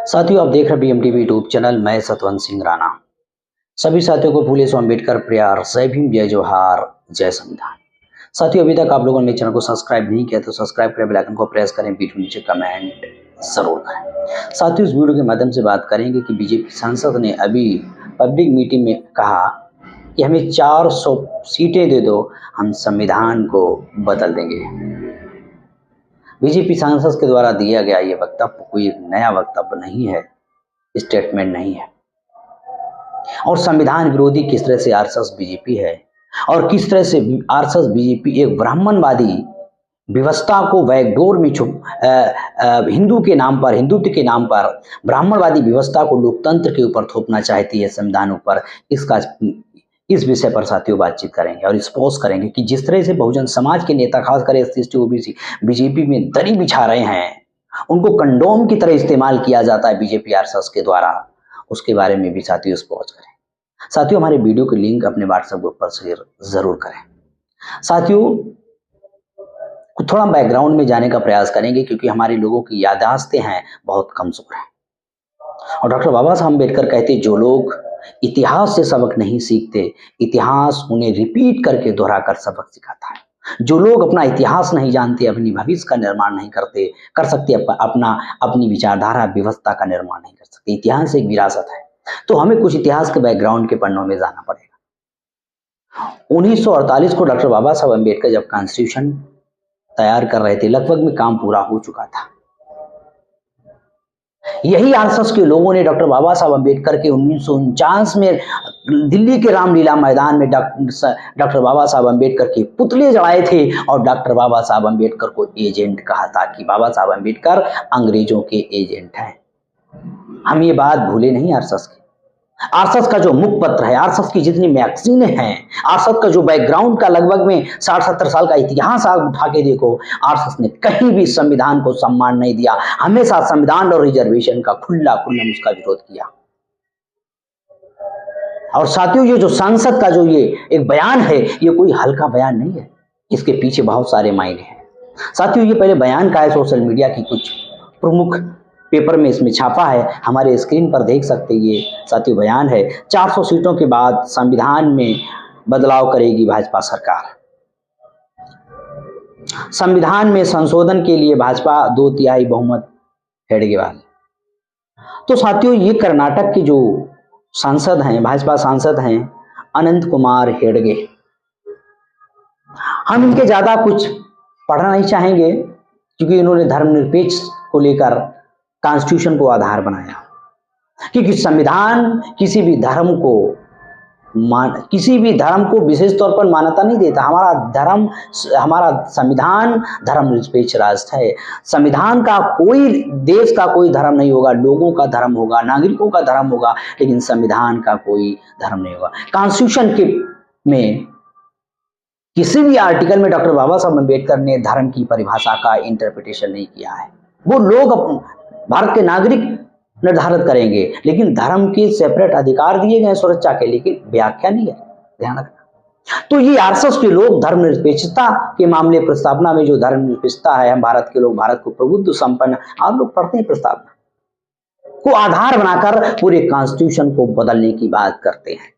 साथियों, आप देख रहे BMTV यूट्यूब चैनल। मैं सतवंत सिंह राणा। सभी साथियों को फूले सो अम्बेडकर प्यार, जय भीम, जय जोहार, जय संविधान। साथियों, अभी तक आप लोगों ने मेरे चैनल को सब्सक्राइब नहीं किया तो सब्सक्राइब करें, बेल आइकन को प्रेस करें, वीडियो नीचे कमेंट जरूर करें। साथियों, इस वीडियो के माध्यम से बात करेंगे कि बीजेपी सांसद ने अभी पब्लिक मीटिंग में कहा कि हमें 400 सीटें दे दो, हम संविधान को बदल देंगे। बीजेपी सांसद के द्वारा दिया गया ये वक्तव्य कोई नया वक्तव्य नहीं है, स्टेटमेंट नहीं है। और संविधान विरोधी किस तरह से आरएसएस बीजेपी है और किस तरह से आरएसएस बीजेपी एक ब्राह्मणवादी व्यवस्था को बैकडोर में हिंदू के नाम पर, हिंदुत्व के नाम पर ब्राह्मणवादी व्यवस्था को लोकतंत्र के ऊपर थोपना चाहती है, संविधान ऊपर। इस विषय पर साथियों बातचीत करेंगे और स्पोज करेंगे कि जिस तरह से बहुजन समाज के नेता, खासकर SC OBC बीजेपी में दरी बिछा रहे हैं, उनको कंडोम की तरह इस्तेमाल किया जाता है बीजेपी आरएसएस के द्वारा, उसके बारे में भी साथियों स्पोज करें। साथियों, हमारे वीडियो के लिंक अपने व्हाट्सएप ग्रुप पर शेयर जरूर करें। साथियों, थोड़ा बैकग्राउंड में जाने का प्रयास करेंगे क्योंकि हमारे लोगों की याददाश्तें हैं बहुत कमजोर है। और डॉक्टर बाबा साहब अम्बेडकर कहते, जो लोग इतिहास से सबक नहीं सीखते, इतिहास उन्हें रिपीट करके दोहरा कर सबक सिखाता है। जो लोग अपना इतिहास नहीं जानते, अपनी भविष्य का निर्माण नहीं कर सकते, अपनी विचारधारा व्यवस्था का निर्माण नहीं कर सकते। इतिहास एक विरासत है, तो हमें कुछ इतिहास के बैकग्राउंड के पन्नों में जाना पड़ेगा। 1948 को डॉक्टर बाबा साहब अम्बेडकर जब कॉन्स्टिट्यूशन तैयार कर रहे थे, लगभग में काम पूरा हो चुका था। यही आरएसएस के लोगों ने डॉक्टर बाबा साहब अम्बेडकर के 1949 में दिल्ली के रामलीला मैदान में डॉक्टर बाबा साहब अम्बेडकर के पुतले जलाए थे और डॉक्टर बाबा साहब अम्बेडकर को एजेंट कहा था कि बाबा साहब अम्बेडकर अंग्रेजों के एजेंट हैं। हम ये बात भूले नहीं। आरएसएस का जो मुखपत्र है, आरएसएस की जितनी मैगजीनें हैं, आरएसएस का जो बैकग्राउंड का लगभग में 60-70 साल का इतिहास आप उठा के देखो, आरएसएस ने कहीं भी संविधान को सम्मान नहीं दिया। हमेशा संविधान और रिजर्वेशन का खुल्ला उसका विरोध किया। और साथियों, ये जो सांसद का जो ये एक बयान है, ये कोई हल्का बयान नहीं है, इसके पीछे बहुत सारे मायने हैं। साथियों, ये पहले बयान का है, सोशल मीडिया की कुछ प्रमुख पेपर में इसमें छापा है, हमारे स्क्रीन पर देख सकते हैं। ये साथियों बयान है। 400 सीटों के बाद संविधान में बदलाव करेगी भाजपा सरकार। संविधान में संशोधन के लिए भाजपा 2/3 बहुमत हेडगेवार। तो साथियों, ये कर्नाटक के जो सांसद हैं, भाजपा सांसद हैं, अनंत कुमार हेडगे। हम इनके ज्यादा कुछ पढ़ना नहीं चाहेंगे क्योंकि इन्होंने धर्मनिरपेक्ष को लेकर कॉन्स्टिट्यूशन को आधार बनाया, क्योंकि संविधान किसी भी धर्म को विशेष तौर पर मान्यता नहीं देता। हमारा संविधान धर्मनिरपेक्ष राष्ट्र है। संविधान का कोई, देश का कोई धर्म नहीं होगा, लोगों का धर्म होगा, नागरिकों का धर्म होगा, लेकिन संविधान का कोई धर्म नहीं होगा। कॉन्स्टिट्यूशन में किसी भी आर्टिकल में डॉक्टर बाबा साहब अम्बेडकर ने धर्म की परिभाषा का इंटरप्रिटेशन नहीं किया है। वो लोग, भारत के नागरिक निर्धारित करेंगे, लेकिन धर्म के सेपरेट अधिकार दिए गए सुरक्षा के, लेकिन व्याख्या नहीं है, ध्यान रखना। तो ये आरएसएस के लोग धर्मनिरपेक्षता के मामले, प्रस्तावना में जो धर्मनिरपेक्षता है, हम भारत के लोग, भारत को प्रबुद्ध संपन्न, आप लोग पढ़ते हैं, प्रस्तावना को आधार बनाकर पूरे कॉन्स्टिट्यूशन को बदलने की बात करते हैं।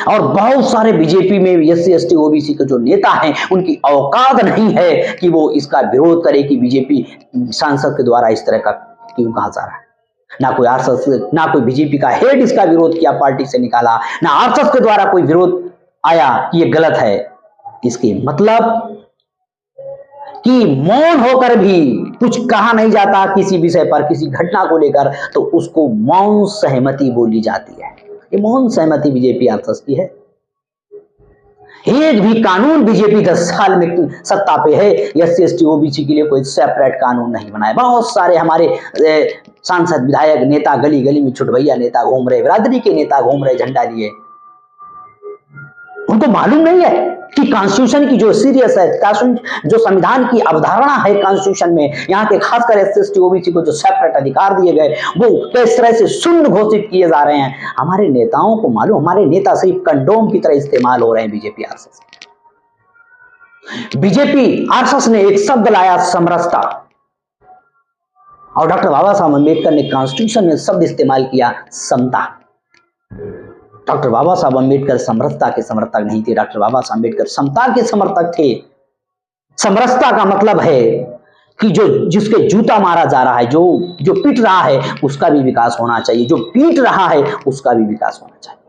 और बहुत सारे बीजेपी में SC ST OBC के जो नेता हैं, उनकी औकात नहीं है कि वो इसका विरोध करे कि बीजेपी सांसद के द्वारा इस तरह का क्यों कहा जा रहा है। ना कोई आरएसएस, ना कोई बीजेपी का हेड इसका विरोध किया, पार्टी से निकाला, ना आरएसएस के द्वारा कोई विरोध आया कि ये गलत है। इसके मतलब कि मौन होकर भी कुछ कहा नहीं जाता किसी विषय पर, किसी घटना को लेकर, तो उसको मौन सहमति बोली जाती है। ये मौन सहमति बीजेपी आरएसएस की है। एक भी कानून बीजेपी 10 साल में सत्ता पे है, SC ST OBC के लिए कोई सेपरेट कानून नहीं बनाया। बहुत सारे हमारे सांसद, विधायक, नेता गली गली में छुटभैया नेता घूम रहे, बिरादरी के नेता घूम रहे झंडा लिए। उनको मालूम नहीं है कि कॉन्स्टिट्यूशन की जो सीरियस है, जो संविधान की अवधारणा है कॉन्स्टिट्यूशन में, यहाँ के खासकर SC ST OBC को जो सेपरेट अधिकार दिए गए, वो किस तरह से शून्य घोषित किए जा रहे हैं। हमारे नेताओं को मालूम, हमारे नेता सिर्फ कंडोम की तरह इस्तेमाल हो रहे हैं बीजेपी आरएसएस। बीजेपी आरएसएस ने एक शब्द लाया, समरसता। और डॉक्टर बाबा साहब अम्बेडकर ने कॉन्स्टिट्यूशन में शब्द इस्तेमाल किया समता। डॉक्टर बाबा साहब अम्बेडकर समरसता के समर्थक नहीं थे, डॉक्टर बाबा साहब अम्बेडकर समता के समर्थक थे। समरसता का मतलब है कि जो जिसके जूता मारा जा रहा है, जो पीट रहा है उसका भी विकास होना चाहिए, जो पीट रहा है उसका भी विकास होना चाहिए।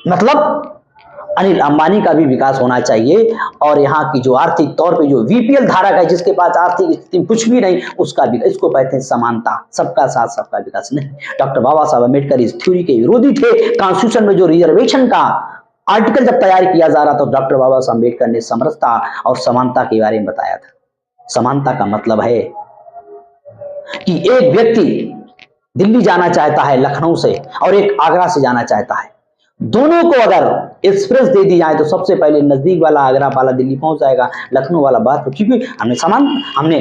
मतलब अनिल अंबानी का भी विकास होना चाहिए, और यहाँ की जो आर्थिक तौर पे जो बीपीएल धारक है, जिसके पास आर्थिक स्थिति कुछ भी नहीं, उसका भी, इसको कहते हैं समानता, सबका साथ सबका विकास। नहीं, डॉक्टर बाबा साहब अम्बेडकर इस थ्योरी के विरोधी थे। कॉन्स्टिट्यूशन में जो रिजर्वेशन का आर्टिकल जब तैयार किया जा रहा था, तो डॉक्टर बाबा साहब अम्बेडकर ने समरसता और समानता के बारे में बताया था। समानता का मतलब है कि एक व्यक्ति दिल्ली जाना चाहता है लखनऊ से, और एक आगरा से जाना चाहता है, दोनों को अगर एक्सप्रेस दे दी जाए तो सबसे पहले नजदीक वाला आगरा वाला दिल्ली पहुंच जाएगा, लखनऊ वाला बात, क्योंकि हमने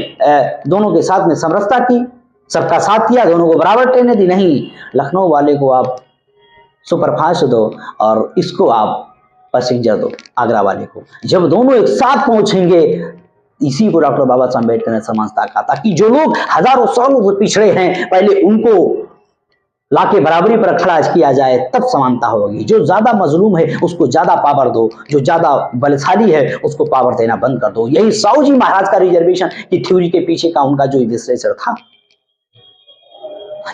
दोनों के साथ में समरसता की, सबका साथ किया, दोनों को बराबर ट्रेनें दी। नहीं, लखनऊ वाले को आप सुपरफास्ट दो और इसको आप पैसेंजर दो, आगरा वाले को। जब दोनों एक साथ पहुंचेंगे, इसी को डॉक्टर बाबा साहब अम्बेडकर ने समानता कहा था, कि जो लोग हजारों सालों से पिछड़े हैं, पहले उनको लाके बराबरी पर खड़ा किया जाए, तब समानता होगी। जो ज्यादा मजलूम है उसको ज्यादा पावर दो, जो ज्यादा बलशाली है उसको पावर देना बंद कर दो। यही साहू जी महाराज का रिजर्वेशन की थ्योरी के पीछे का उनका जो विश्लेषण था।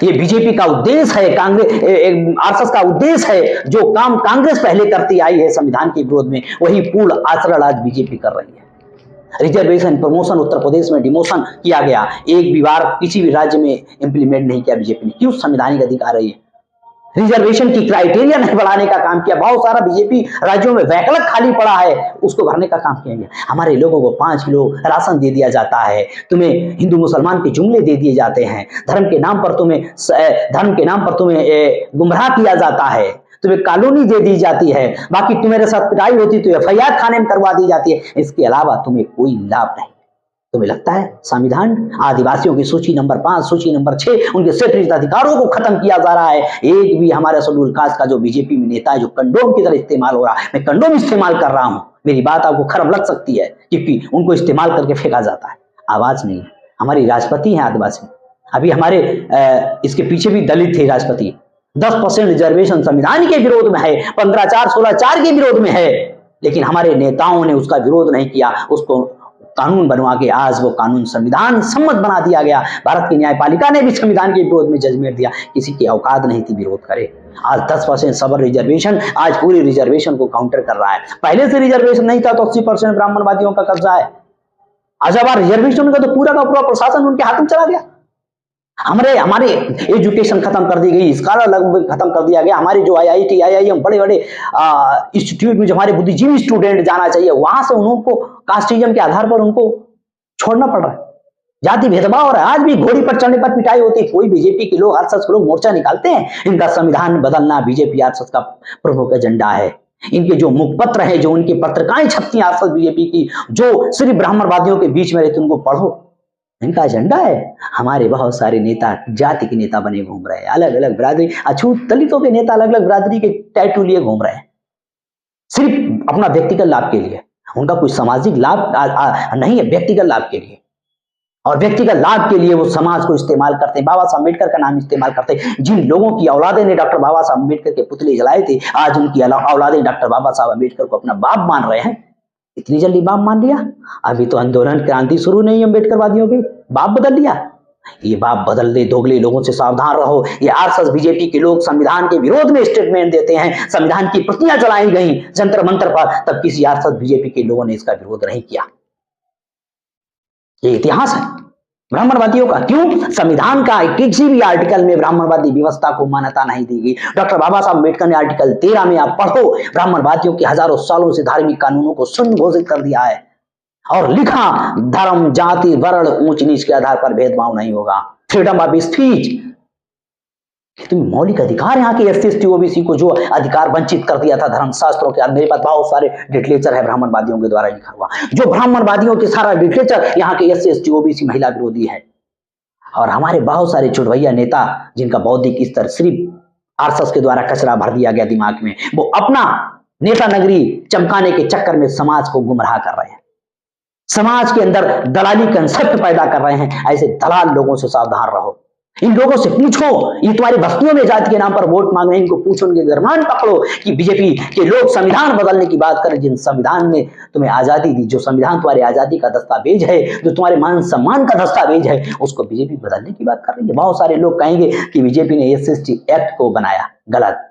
ये बीजेपी का उद्देश्य है, कांग्रेस आरएसएस का उद्देश्य है। जो काम कांग्रेस पहले करती आई है संविधान के विरोध में, वही पूर्ण आचरण आज बीजेपी कर रही है। रिजर्वेशन प्रमोशन उत्तर प्रदेश में डिमोशन किया गया, एक भी बार किसी भी राज्य में इंप्लीमेंट नहीं किया बीजेपी ने। क्यों? संवैधानिक अधिकार है ये। रिजर्वेशन की क्राइटेरिया नहीं बढ़ाने का काम किया। बहुत सारा बीजेपी राज्यों में वैकल्पिक खाली पड़ा है, उसको भरने का काम किया गया। हमारे लोगों को 5 किलो राशन दे दिया जाता है, तुम्हें हिंदू मुसलमान के जुमले दे दिए जाते हैं, धर्म के नाम पर तुम्हें गुमराह किया जाता है, तुम्हें कॉलोनी दे दी जाती है, बाकी तुम्हारे साथ पिटाई होती तो एफआईआर थाने में करवा दी जाती है। इसके अलावा तुम्हें कोई लाभ नहीं। तुम्हें लगता है संविधान आदिवासियों की सूची नंबर 5, सूची नंबर 6, उनके सेटरित अधिकारों को खत्म किया जा रहा है। एक भी हमारे शेड्यूल कास्ट का जो बीजेपी में नेता है, जो कंडोम की तरह इस्तेमाल हो रहा है, मैं कंडोम इस्तेमाल कर रहा हूं, मेरी बात आपको खराब लग सकती है, क्योंकि उनको इस्तेमाल करके फेंका जाता है। आवाज नहीं है। हमारी राष्ट्रपति है आदिवासी, अभी हमारे इसके पीछे भी दलित थे राष्ट्रपति। 10% रिजर्वेशन संविधान के विरोध में है, 15/4, 16/4 के विरोध में है, लेकिन हमारे नेताओं ने उसका विरोध नहीं किया, उसको कानून बनवा के आज वो कानून संविधान सम्मत बना दिया गया। भारत की न्यायपालिका ने भी संविधान के विरोध में जजमेंट दिया, किसी की औकात नहीं थी विरोध करे। आज 10% सब रिजर्वेशन आज पूरी रिजर्वेशन को काउंटर कर रहा है। पहले से रिजर्वेशन नहीं था तो 80% ब्राह्मणवादियों का कब्जा है। आज अब रिजर्वेशन का तो पूरा का पूरा प्रशासन उनके हाथ में चला गया। हमारे एजुकेशन खत्म कर दी गई, स्कॉलर खत्म कर दिया गया। हमारे जो आईआईटी आईआईएम बड़े बड़े इंस्टीट्यूट में जो हमारे बुद्धिजीवी स्टूडेंट जाना चाहिए, वहां से उनको कास्टिज्म के आधार पर उनको छोड़ना पड़ रहा है। जाति भेदभाव हो रहा है। आज भी घोड़ी पर चढ़ने पर पिटाई होती है। कोई बीजेपी के लोग, आरएसएस के लोग मोर्चा निकालते हैं? इनका संविधान बदलना बीजेपी आरएसएस का प्रमुख एजेंडा है। इनके जो मुखपत्र है, जो उनकी पत्रिकाएं छपती हैं आरएसएस बीजेपी की, जो सिर्फ ब्राह्मणवादियों के बीच में रहती, उनको पढ़ो, इनका एजेंडा है। हमारे बहुत सारे नेता जाति के नेता बने घूम रहे हैं, अलग अलग बिरादरी, अछूत दलितों के नेता अलग अलग बिरादरी के टैटू लिए घूम रहे हैं, सिर्फ अपना व्यक्तिगत लाभ के लिए। उनका कोई सामाजिक लाभ नहीं है, व्यक्तिगत लाभ के लिए। और व्यक्तिगत लाभ के लिए वो समाज को इस्तेमाल करते हैं, बाबा साहब अम्बेडकर का नाम इस्तेमाल करते हैं। जिन लोगों की औलादे ने डॉक्टर बाबा साहब अम्बेडकर के पुतले जलाए थे, आज उनकी औलादे डॉक्टर बाबा साहब अम्बेडकर को अपना बाप मान रहे हैं। इतनी जल्दी बाप मान लिया? अभी तो आंदोलन क्रांति शुरू नहीं, अम्बेडकरवादियों की बाप बदल लिया। ये बाप बदल दे, दोगले लोगों से सावधान रहो। ये आरएसएस बीजेपी के लोग संविधान के विरोध में स्टेटमेंट देते हैं, संविधान की प्रतियां चलाई गई जंतर मंतर पर, तब किसी आरएसएस बीजेपी के लोगों ने इसका विरोध नहीं किया। ये इतिहास है ब्राह्मणवादियों का। क्यों? संविधान का किसी भी आर्टिकल में ब्राह्मणवादी व्यवस्था को मान्यता नहीं दी गई। डॉक्टर बाबा साहब अम्बेडकर ने आर्टिकल 13 में, आप पढ़ो, ब्राह्मणवादियों के हजारों सालों से धार्मिक कानूनों को शून्य घोषित कर दिया है और लिखा, धर्म, जाति, वर्ण, ऊंच नीच के आधार पर भेदभाव नहीं होगा। फ्रीडम ऑफ स्पीच, तुम्हें मौलिक अधिकार, यहाँ के एससी एसटी ओबीसी को जो अधिकार वंचित कर दिया था धर्मशास्त्रों के। मेरे पास बहुत सारे लिटरेचर है ब्राह्मणवादियों के द्वारा लिखा हुआ, जो ब्राह्मणवादियों के सारा लिटरेचर यहाँ के एससी एसटी ओबीसी महिला विरोधी है। और हमारे बहुत सारे चुड़वैया नेता, जिनका बौद्धिक स्तर सिर्फ आरएसएस के द्वारा कचरा भर दिया गया दिमाग में, वो अपना नेता नगरी चमकाने के चक्कर में समाज को गुमराह कर रहे हैं। समाज के अंदर दलाली कंसेप्ट पैदा कर रहे हैं। ऐसे दलाल लोगों से सावधान रहो। इन लोगों से पूछो, ये तुम्हारी बस्तियों में जाति के नाम पर वोट मांग रहे हैं, इनको पूछो, उनके दरमान पकड़ो कि बीजेपी के लोग संविधान बदलने की बात करें। जिन संविधान ने तुम्हें आजादी दी, जो संविधान तुम्हारी आजादी का दस्तावेज है, जो तुम्हारे मान सम्मान का दस्तावेज है, उसको बीजेपी बदलने की बात कर रही है। बहुत सारे लोग कहेंगे कि बीजेपी ने SC एक्ट को बनाया, गलत।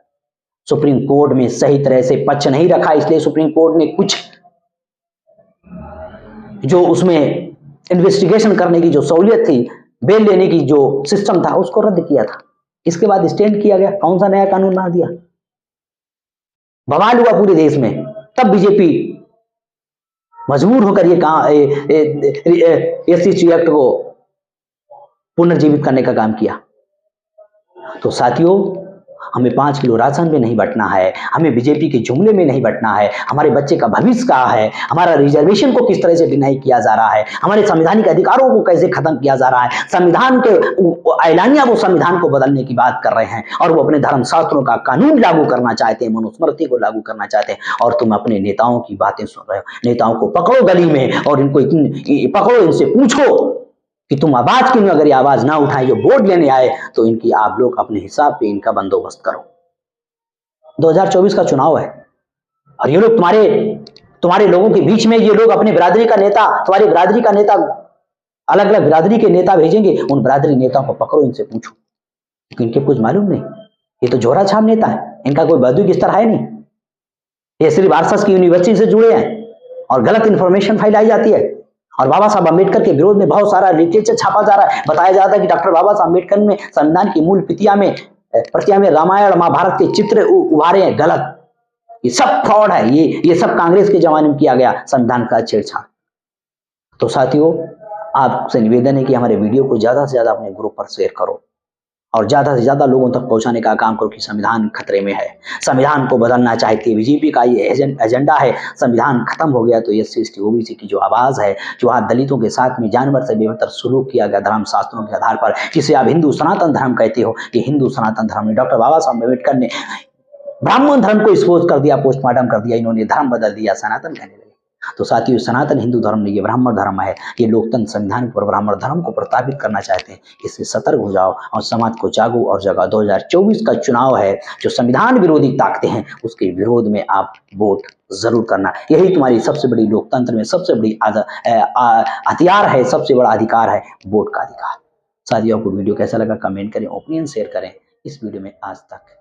सुप्रीम कोर्ट में सही तरह से पक्ष नहीं रखा, इसलिए सुप्रीम कोर्ट ने कुछ जो उसमें इन्वेस्टिगेशन करने की जो सहूलियत थी, बेल लेने की जो सिस्टम था, उसको रद्द किया था। इसके बाद स्टैंड किया गया, कौन सा नया कानून बना दिया, बवाल हुआ पूरे देश में। तब बीजेपी मजबूर होकर ये SC एक्ट को पुनर्जीवित करने का काम किया। तो साथियों, हमें 5 किलो राशन में नहीं बंटना है, हमें बीजेपी के जुमले में नहीं बंटना है। हमारे बच्चे का भविष्य कहाँ है, हमारा रिजर्वेशन को किस तरह से डिनाई किया जा रहा है, हमारे संवैधानिक अधिकारों को कैसे खत्म किया जा रहा है। संविधान के ऐलानिया वो संविधान को बदलने की बात कर रहे हैं और वो अपने धर्म शास्त्रों का कानून लागू करना चाहते हैं, मनुस्मृति को लागू करना चाहते हैं, और तुम अपने नेताओं की बातें सुन रहे हो। नेताओं को पकड़ो गली में और इनको पकड़ो, इनसे पूछो कि तुम आवाज क्यों, अगर ये आवाज ना उठाए, जो वोट लेने आए, तो इनकी आप लोग अपने हिसाब पे इनका बंदोबस्त करो। 2024 का चुनाव है और ये लोग तुम्हारे लोगों के बीच में, ये लोग अपने बिरादरी का नेता, तुम्हारी बिरादरी का नेता, अलग अलग बिरादरी के नेता भेजेंगे। उन बिरादरी नेताओं को पकड़ो, इनसे पूछो, क्योंकि इनके कुछ मालूम नहीं, ये तो जोरा छाप नेता है, इनका कोई बौद्धिक स्तर है नहीं। ये सिर्फ आरएसएस की यूनिवर्सिटी से जुड़े हैं और गलत इंफॉर्मेशन फैलाई जाती है। और बाबा साहब अम्बेडकर के विरोध में बहुत सारा लिटरेचर छापा जा रहा है। बताया जाता है कि डॉक्टर बाबा साहब अम्बेडकर ने संविधान की मूल प्रतियां में रामायण महाभारत के चित्र उभारे हैं, गलत। ये सब फ्रॉड है, ये सब कांग्रेस के जमाने में किया गया संविधान का छेड़छाड़। तो साथियों, आपसे निवेदन है कि हमारे वीडियो को ज्यादा से ज्यादा अपने ग्रुप पर शेयर करो और ज्यादा से ज्यादा लोगों तक पहुंचाने का काम करो कि संविधान खतरे में है, संविधान को बदलना चाहती है बीजेपी का ये एजेंडा है। संविधान खत्म हो गया तो SC ST OBC की जो आवाज है, जो आज दलितों के साथ में जानवर से बेहतर सुलूक किया गया धर्म शास्त्रों के आधार पर, जिसे आप हिंदू सनातन धर्म कहते हो, ये हिंदू सनातन धर्म में डॉक्टर बाबा साहब अम्बेडकर ने ब्राह्मण धर्म को एक्सपोज कर दिया, पोस्टमार्टम कर दिया, इन्होंने धर्म बदल दिया, सनातन कहने लगे। तो साथियों, सनातन हिंदू धर्म नहीं, ये ब्राह्मण धर्म है। ये लोकतंत्र संविधान पर ब्राह्मण धर्म को प्रतापित करना चाहते हैं। इससे सतर्क हो जाओ और समाज को जागो और जगाओ। 2024 का चुनाव है, जो संविधान विरोधी ताकतें हैं उसके विरोध में आप वोट जरूर करना। यही तुम्हारी सबसे बड़ी लोकतंत्र में सबसे बड़ी हथियार है, सबसे बड़ा अधिकार है, वोट का अधिकार। साथियों, आपको वीडियो कैसा लगा कमेंट करें, ओपिनियन शेयर करें। इस वीडियो में आज तक